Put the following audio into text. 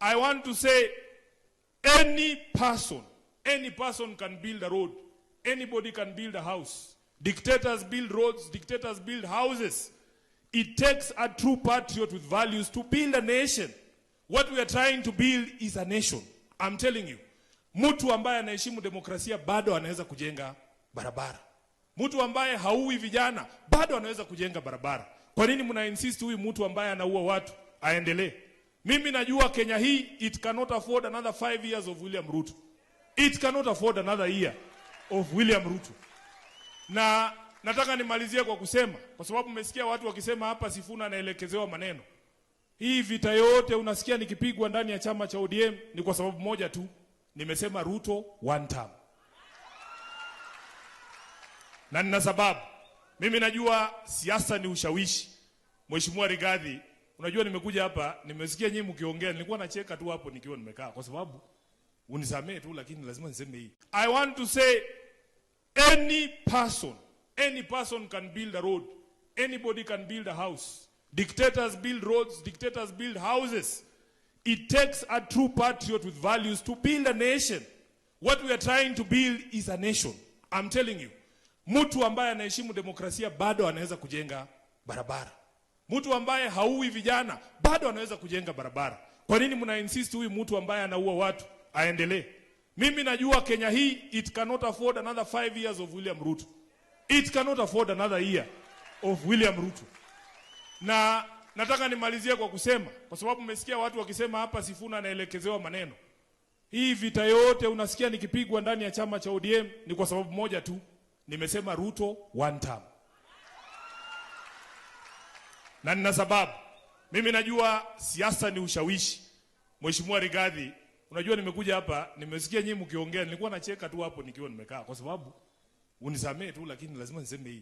I want to say any person can build a road. Anybody can build a house. Dictators build roads, dictators build houses. It takes a true patriot with values to build a nation. What we are trying to build is a nation. I'm telling you. Mtu ambaye anaheshimu demokrasia bado anaweza kujenga barabara. Mtu ambaye haui vijana bado anaweza kujenga barabara. Kwa nini mna insist huyu mtu ambaye anaua watu aendelee? Mimi najua Kenya hii it cannot afford another 5 years of William Ruto. It cannot afford another year of William Ruto. Na nataka nimalizie kwa kusema, kwa sababu mmesikia watu wakisema hapa Sifuna anaelekezewa maneno. Hii vita yote unasikia nikipigwa ndani ya chama cha ODM ni kwa sababu moja tu. Nimesema Ruto one term. Na nina sababu. Mimi najua siasa ni ushawishi. Mheshimiwa Rigathi, unajua nimekuja hapa, nimesikia nyinyi mkiongea, nilikuwa nacheka tu hapo nikiwa nimekaa kwa sababu unisamee tu, lakini lazima niseme hii. I want to say any person can build a road. Anybody can build a house. Dictators build roads, dictators build houses. It takes a true patriot with values to build a nation. What we are trying to build is a nation. I'm telling you. Mtu ambaye anaheshimu demokrasia bado anaweza kujenga barabara. Mtu ambaye haui vijana bado anaweza kujenga barabara. Kwa nini mna insist huyu mtu ambaye anaua watu aendelee? Mimi najua Kenya hii it cannot afford another 5 years of William Ruto. It cannot afford another year of William Ruto. Na nataka nimalizie kwa kusema, kwa sababu mmesikia watu wakisema hapa Sifuna anaelekezewa maneno. Hii vita yote unasikia nikipigwa ndani ya chama cha ODM ni kwa sababu moja tu. Nimesema Ruto one term. Na nina sababu. Mimi najua siasa ni ushawishi. Mheshimiwa Rigathi, unajua nimekuja hapa, nimesikia nyinyi mkiongea, nilikuwa nacheka tu hapo nikiwa nimekaa kwa sababu unisamee tu, lakini lazima niseme hii.